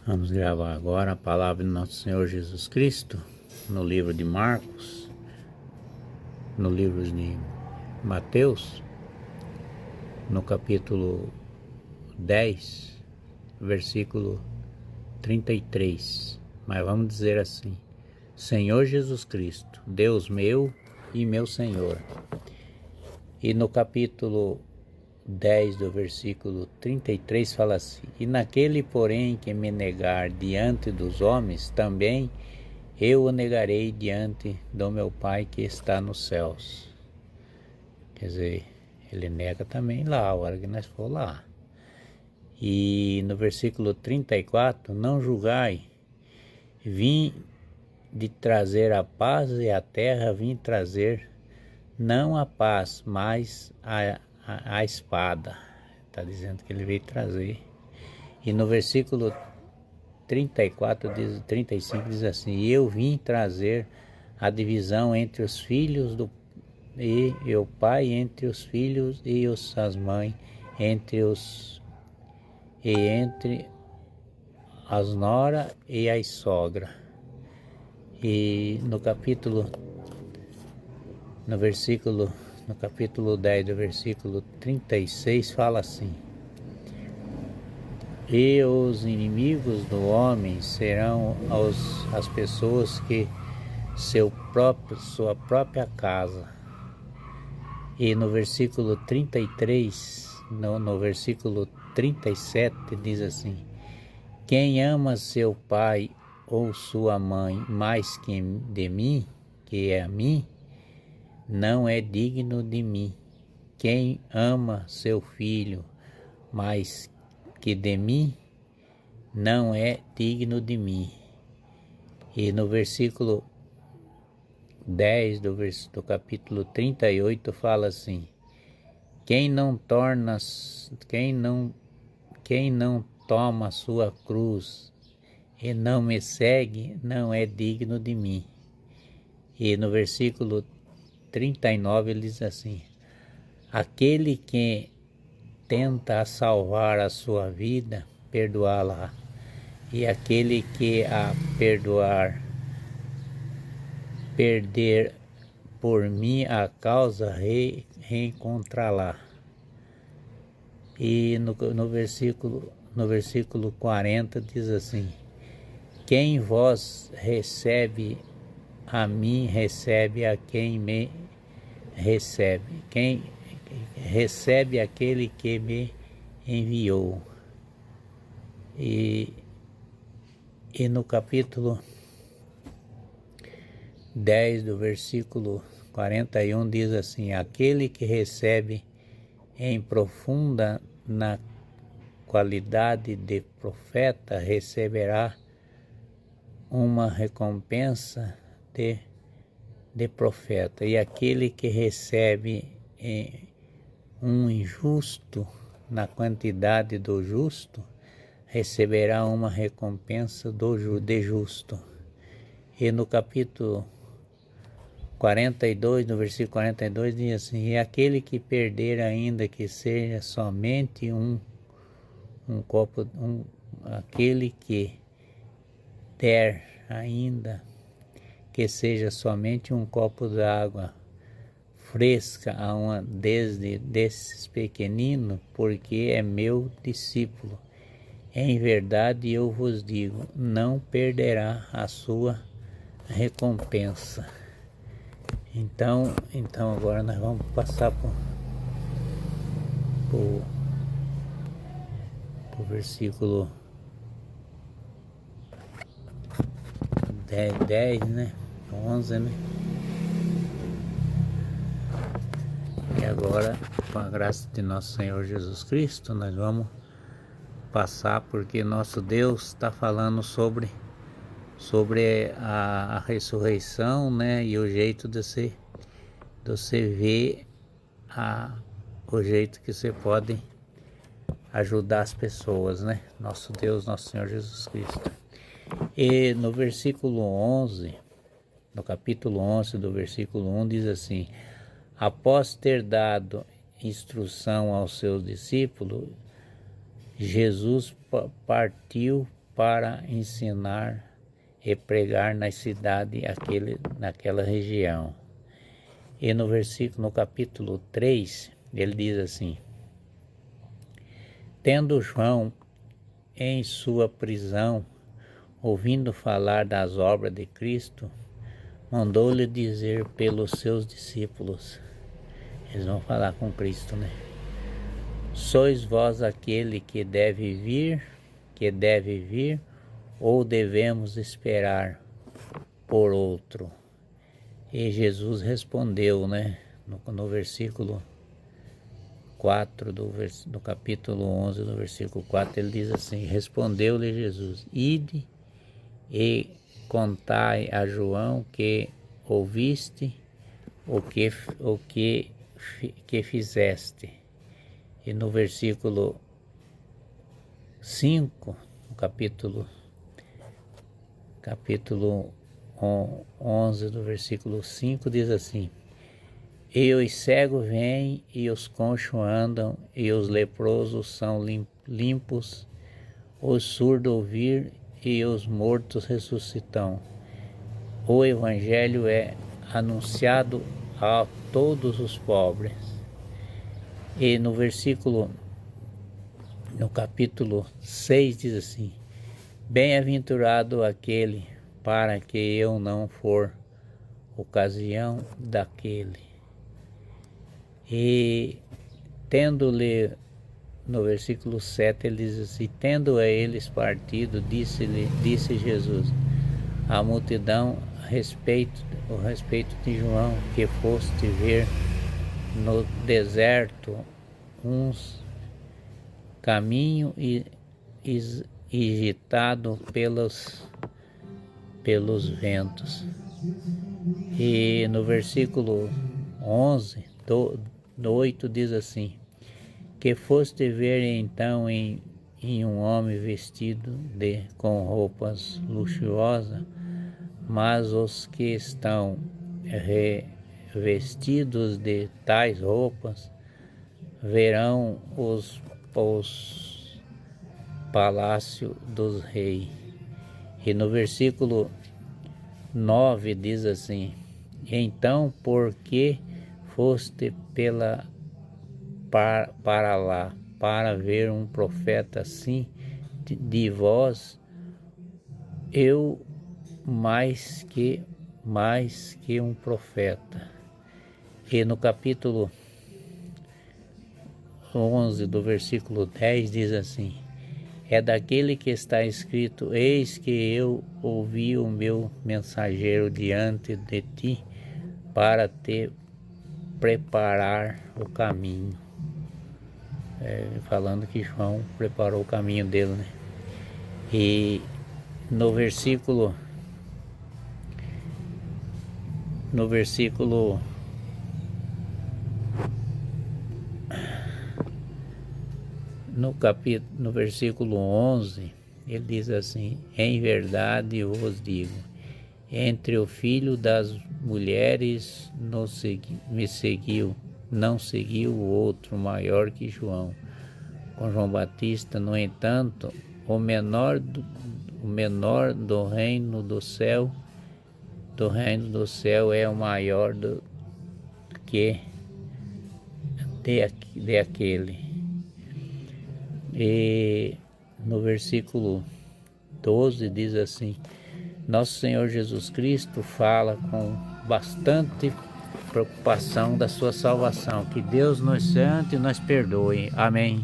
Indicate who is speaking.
Speaker 1: Vamos gravar agora a palavra de nosso Senhor Jesus Cristo no livro de Marcos, no livro de Mateus, no capítulo 10, versículo 33. Mas vamos dizer assim: Senhor Jesus Cristo, Deus meu e meu Senhor. E no capítulo 10 do versículo 33 fala assim: E naquele, porém, que me negar diante dos homens, também eu o negarei diante do meu Pai que está nos céus. Quer dizer, ele nega também lá, a hora que nós for lá. E no versículo 34, não julgai, vim de trazer a paz e a terra vim trazer não a paz, mas a espada. Está dizendo que ele veio trazer. E no versículo 34, 35 diz assim: E eu vim trazer a divisão entre os filhos e o pai entre os filhos e as mães entre as nora e as sogra. E no capítulo 10 do versículo 36 fala assim: E os inimigos do homem serão as pessoas que sua própria casa. E no versículo 33, no versículo 37 diz assim: Quem ama seu pai ou sua mãe mais que de mim, que é a mim, não é digno de mim. Quem ama seu filho mais que de mim, não é digno de mim. E no versículo 10 do capítulo 38 fala assim: Quem não toma sua cruz e não me segue, não é digno de mim. E no versículo 39 ele diz assim: Aquele que tenta salvar a sua vida, perdoá-la. E aquele que a perder por mim a causa, reencontrá-la. E no versículo 40 diz assim: Quem vos recebe a mim, recebe a quem me recebe. Quem recebe aquele que me enviou. E no capítulo 10 do versículo 41 diz assim: Aquele que recebe em profunda na qualidade de profeta receberá uma recompensa de profeta. E aquele que recebe um injusto na quantidade do justo receberá uma recompensa de justo. E no capítulo 42, no versículo 42 diz assim: E aquele que perder ainda que seja somente um copo, aquele que der ainda que seja somente um copo d'água fresca a uma desses pequeninos, porque é meu discípulo. Em verdade eu vos digo, não perderá a sua recompensa. Então agora nós vamos passar para o versículo 10, né? 11, né? E agora, com a graça de nosso Senhor Jesus Cristo, nós vamos passar, porque nosso Deus está falando sobre a ressurreição, né? E o jeito de você ver o jeito que você pode ajudar as pessoas, né? Nosso Deus, nosso Senhor Jesus Cristo. E no versículo 11, no capítulo 11 do versículo 1 diz assim: Após ter dado instrução aos seus discípulos, Jesus partiu para ensinar e pregar na cidade naquela região. E no capítulo 3, ele diz assim: tendo João em sua prisão, ouvindo falar das obras de Cristo, mandou-lhe dizer pelos seus discípulos, eles vão falar com Cristo, né? Sois vós aquele que deve vir, ou devemos esperar por outro? E Jesus respondeu, né? No versículo 4 do capítulo 11, do versículo 4, ele diz assim: respondeu-lhe Jesus: ide e contai a João que ouviste o que fizeste. E no versículo 5, no capítulo 11, do versículo 5, diz assim: e os cegos vêm, e os coxos andam, e os leprosos são limpos, os surdos ouvir, e os mortos ressuscitam. O evangelho é anunciado a todos os pobres. E no capítulo 6 diz assim: bem-aventurado aquele para que eu não for ocasião daquele. E tendo-lhe, no versículo 7, ele diz assim: tendo a eles partido, disse Jesus à multidão a respeito de João, que foste ver no deserto uns caminho agitado pelos ventos. E no versículo 11, do 8 diz assim: que foste ver então em um homem vestido com roupas luxuosas, mas os que estão revestidos de tais roupas verão os palácios dos reis. E no versículo 9 diz assim: então, por que foste para lá, para ver um profeta assim de vós, eu mais que um profeta. E no capítulo 11, do versículo 10, diz assim: é daquele que está escrito: eis que eu ouvi o meu mensageiro diante de ti, para te preparar o caminho. Falando que João preparou o caminho dele, né? E no versículo no versículo 11, ele diz assim: em verdade vos digo, entre o filho das mulheres não seguiu outro maior que João. Com João Batista, no entanto, o menor do reino do céu é o maior do que de aquele. E no versículo 12 diz assim: nosso Senhor Jesus Cristo fala com bastante preocupação da sua salvação. Que Deus nos sante e nos perdoe. Amém.